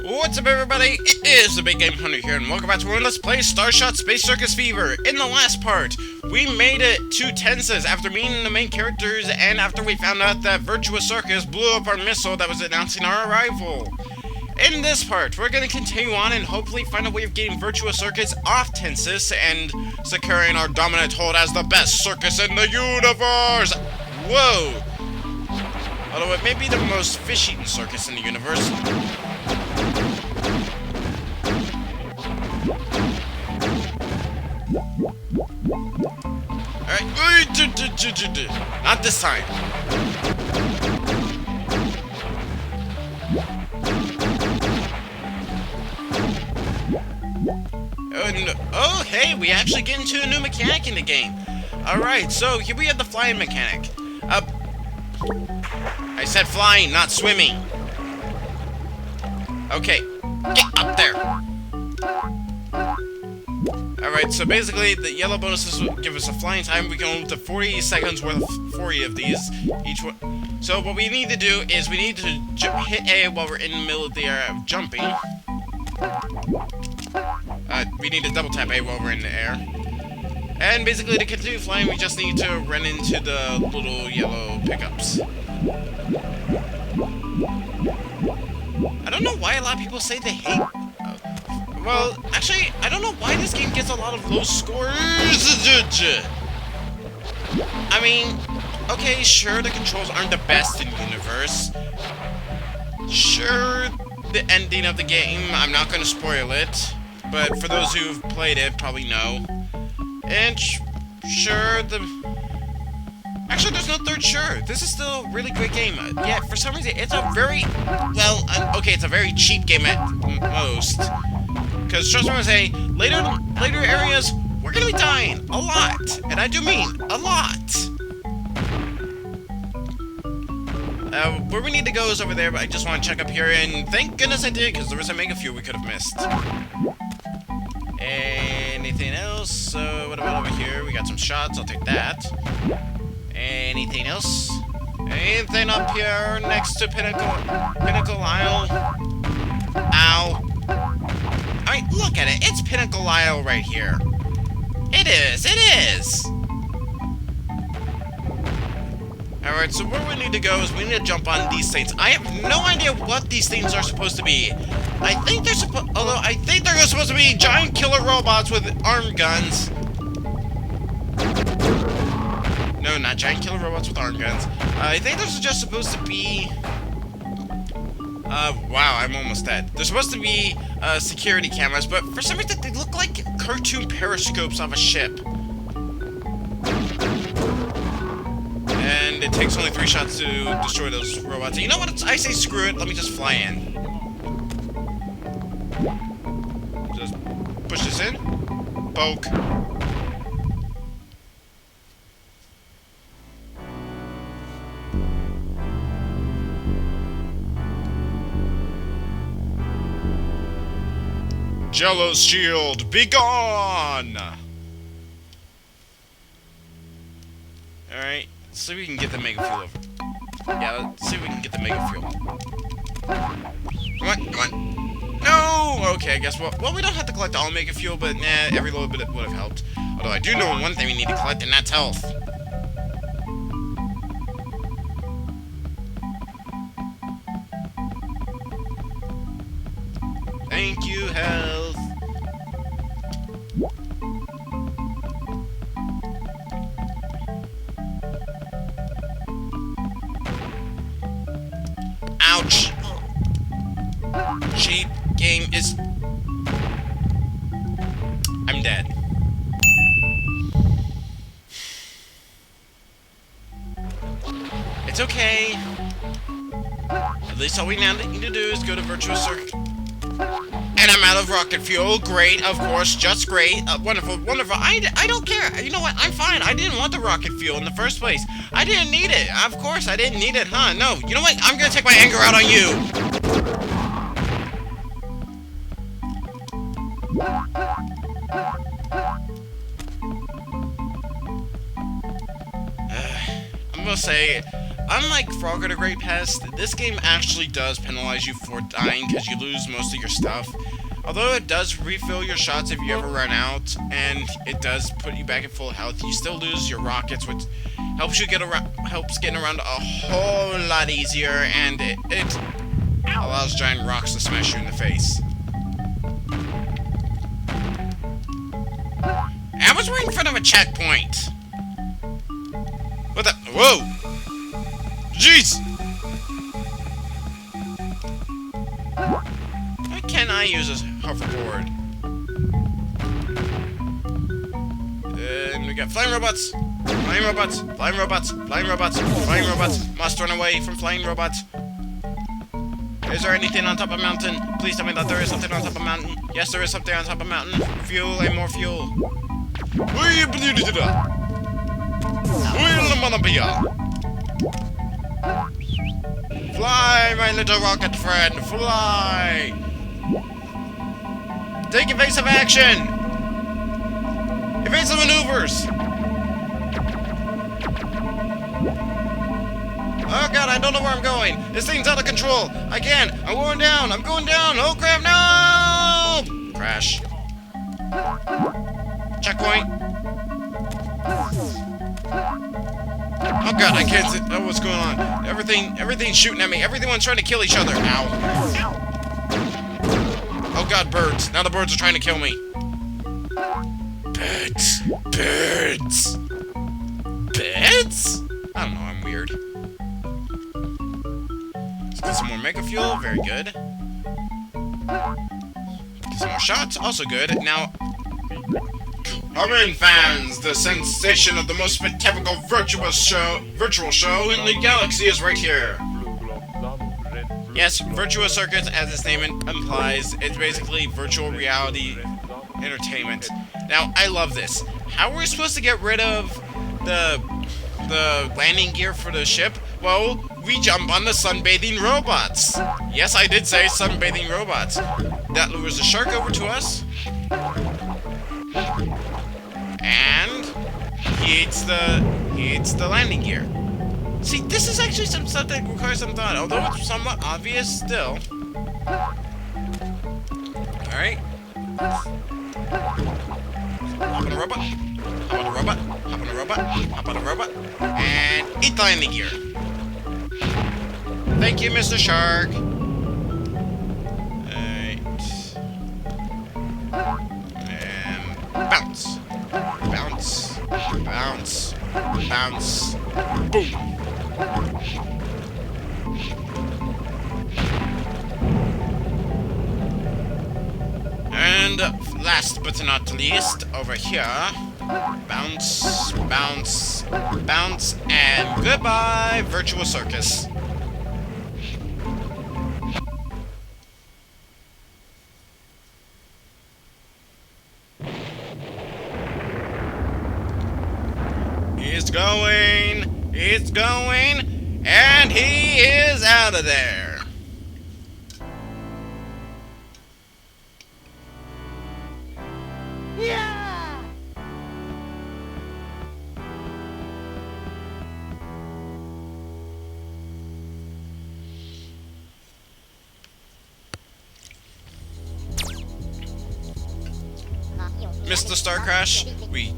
What's up, everybody? It is the Big Game Hunter here, and welcome back to Let's Play Starshot Space Circus Fever. In the last part, we made it to Tensuns after meeting the main characters and after we found out that Virtua Circus blew up our missile that was announcing our arrival. In this part, we're going to continue on and hopefully find a way of getting Virtua Circus off Tensuns and securing our dominant hold as the best circus in the universe! Whoa! Although it may be the most fish-eating circus in the universe. Alright, not this time. Oh, hey, we actually get into a new mechanic in the game. Alright, so here we have the flying mechanic. I said flying, not swimming. Okay, get up there. Alright, so basically, the yellow bonuses will give us a flying time. We can go up to 40 seconds worth of 40 of these, each one. So what we need to do is we need to hit A while we're in the middle of the air of jumping. We need to double tap A while we're in the air. And basically, to continue flying, we just need to run into the little yellow pickups. I don't know why a lot of people say they hate... well, actually, I don't know why this game gets a lot of low scores. I mean, okay, sure, the controls aren't the best in the universe. Sure, the ending of the game, I'm not going to spoil it. But for those who've played it, probably know. And sure, actually, there's no third sure. This is still a really great game. Yeah, for some reason, it's a very... well, okay, it's a very cheap game at most. Because, trust me when I say, later areas, we're gonna be dying. A lot. And I do mean, a lot. Where we need to go is over there, but I just want to check up here, and thank goodness I did, because there was a mega few we could have missed. Anything else? What about over here? We got some shots, I'll take that. Anything else? Anything up here next to Pinnacle Isle? Ow. I mean, look at it. It's Pinnacle Isle right here. It is. Alright, so where we need to go is we need to jump on these things. I have no idea what these things are supposed to be. I think they're supposed to be giant killer robots with arm guns. No, not giant killer robots with arm guns. I think they're just supposed to be... wow, I'm almost dead. They're supposed to be, security cameras, but for some reason they look like cartoon periscopes of a ship. And it takes only 3 shots to destroy those robots. You know what? I say screw it, let me just fly in. Just push this in. Poke. Jello's shield, be gone! Alright, let's see if we can get the mega fuel over. Yeah, let's see if we can get the mega fuel. Come on. No! Okay, I guess, well, we don't have to collect all mega fuel, but nah, every little bit would have helped. Although I do know one thing we need to collect, and that's health. Thank you, health. Ouch. Cheap game is... I'm dead. It's okay. At least all we now need to do is go to Virtua Circus. And I'm out of rocket fuel. Great, of course, just great. Wonderful, wonderful. I don't care. You know what? I'm fine. I didn't want the rocket fuel in the first place. I didn't need it. Of course, I didn't need it, huh? No. You know what? I'm gonna take my anger out on you. I'm gonna say unlike Frogger the Great Pest, this game actually does penalize you for dying because you lose most of your stuff. Although it does refill your shots if you ever run out, and it does put you back at full health, you still lose your rockets, which helps you helps getting around a whole lot easier, and it allows giant rocks to smash you in the face. I was right in front of a checkpoint. What the? Whoa! Jeez! Why can't I use this hoverboard? And we got flying robots! Flying robots! Flying robots! Flying robots! Flying robots! Must run away from flying robots! Is there anything on top of a mountain? Please tell me that there is something on top of a mountain. Yes, there is something on top of a mountain. Fuel and more fuel. Fly, my little rocket friend, fly! Take evasive action! Evasive maneuvers! Oh god, I don't know where I'm going! This thing's out of control! I can't! I'm going down! I'm going down! Oh crap, no! Crash. Checkpoint! Oh god, I can't see what's going on. Everything's shooting at me. Everyone's trying to kill each other. Ow. Oh god, birds. Now the birds are trying to kill me. Birds. Birds. Birds? I don't know, I'm weird. Let's get some more mega fuel. Very good. Get some more shots. Also good. Now, Armoring fans, the sensation of the most spectacular virtual show in the galaxy is right here. Yes, Virtua Circus, as its name implies, it's basically virtual reality entertainment. Now, I love this. How are we supposed to get rid of the landing gear for the ship? Well, we jump on the sunbathing robots. Yes, I did say sunbathing robots. That lures the shark over to us. And he eats the landing gear. See, this is actually some stuff that requires some thought, although it's somewhat obvious still. Alright. Hop on a robot. Hop on a robot. Hop on a robot. Hop on a robot. And eat the landing gear. Thank you, Mr. Shark. And bounce. Bounce. Bounce. Bounce. Boom. And last but not least, over here, bounce, bounce, bounce, and goodbye, Virtua Circus. He's going, and he is out of there. Yeah! Mr. Star Crash, we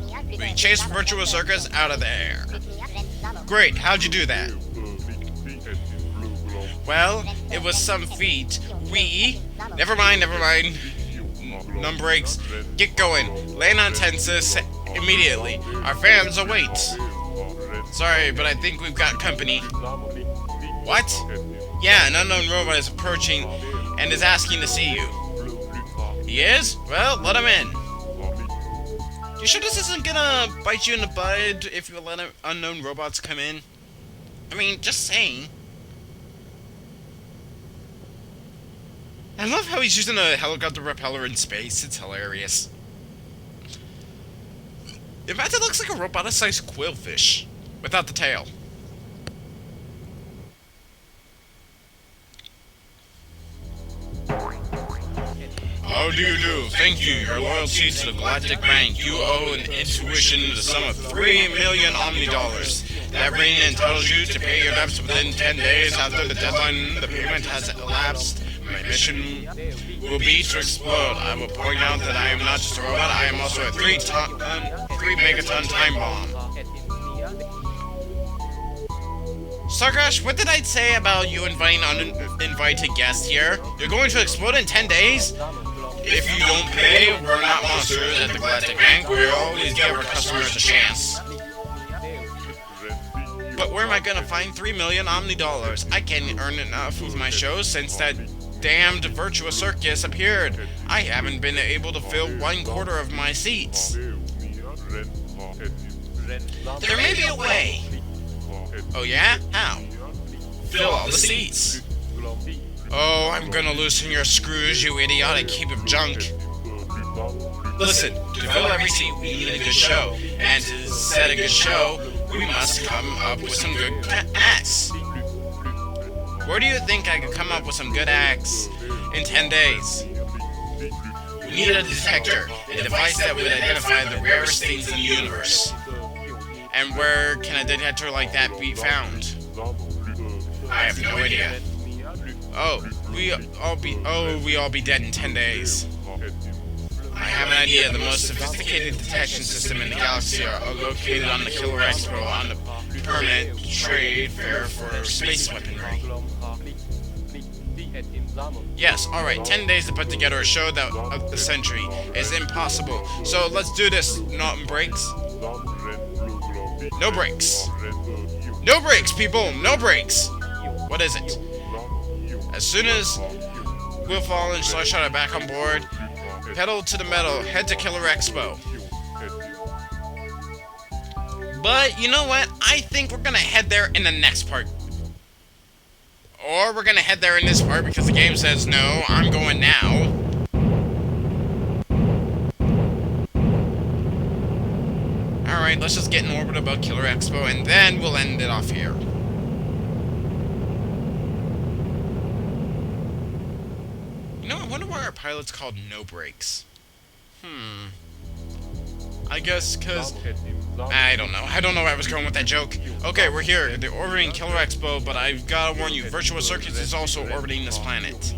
chased Virtua Circus out of there. Great, how'd you do that? Well, it was some feat. Never mind. Num breaks. Get going. Land on Tensus immediately. Our fans await. Sorry, but I think we've got company. What? Yeah, an unknown robot is approaching and is asking to see you. He is? Well, let him in. You sure this isn't gonna bite you in the bud if you let unknown robots come in? I mean, just saying. I love how he's using a helicopter propeller in space. It's hilarious. In fact, it looks like a roboticized quillfish without the tail. How do you do? Thank you. Your loyalty to the Galactic Bank. You owe an intuition the sum of 3 million Omni dollars. That rating entitles you to pay your debts within 10 days after the deadline. The payment has elapsed. My mission will be to explode. I will point out that I am not just a robot, I am also a 3 megaton time bomb. Starcrash, what did I say about you inviting uninvited guests here? You're going to explode in 10 days? If you don't pay, we're not monsters at the Galactic Bank. We always give our customers a chance. But where am I gonna find 3 million Omni dollars? I can't earn enough with my shows since that damned Virtua Circus appeared. I haven't been able to fill 1/4 of my seats. There may be a way. Oh yeah? How? Fill all the seats. Oh, I'm gonna loosen your screws, you idiotic heap of junk. Listen, to fill every seat, we need a good show. And to set a good show, we must come up with some good acts. Where do you think I could come up with some good acts in 10 days? We need a detector, a device that would identify the rarest things in the universe. And where can a detector like that be found? I have no idea. We all be dead in 10 days. I have an idea. The most sophisticated detection system in the galaxy are located on the Killer Expo on the permanent trade fair for space weaponry. Yes, alright, 10 days to put together a show that of the century is impossible. So let's do this. No breaks. No breaks. No breaks, people! No breaks! What is it? As soon as Willfall and Starshot are back on board, pedal to the metal, head to Killer Expo. But, you know what? I think we're gonna head there in the next part. Or we're gonna head there in this part because the game says, no, I'm going now. Alright, let's just get in orbit about Killer Expo and then we'll end it off here. You know, I wonder why our pilot's called No Brakes. I guess because... I don't know. I don't know where I was going with that joke. Okay, we're here. They're orbiting Killer Expo, but I've got to warn you, Virtua Circus is also orbiting this planet.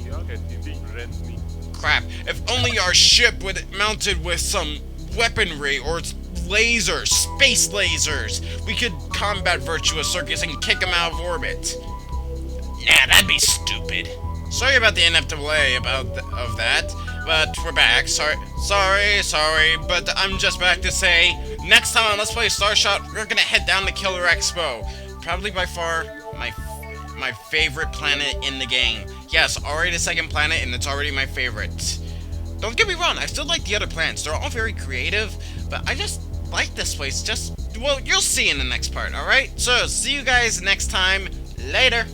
Crap. If only our ship would mounted with some weaponry or lasers, space lasers, we could combat Virtua Circus and kick them out of orbit. Nah, that'd be stupid. Sorry about the inept delay of that, but we're back. Sorry, but I'm just back to say, next time on Let's Play Starshot, we're gonna head down to Killer Expo. Probably by far my favorite planet in the game. Yes, already the second planet, and it's already my favorite. Don't get me wrong, I still like the other planets. They're all very creative, but I just like this place. Well, you'll see in the next part, alright? So, see you guys next time. Later.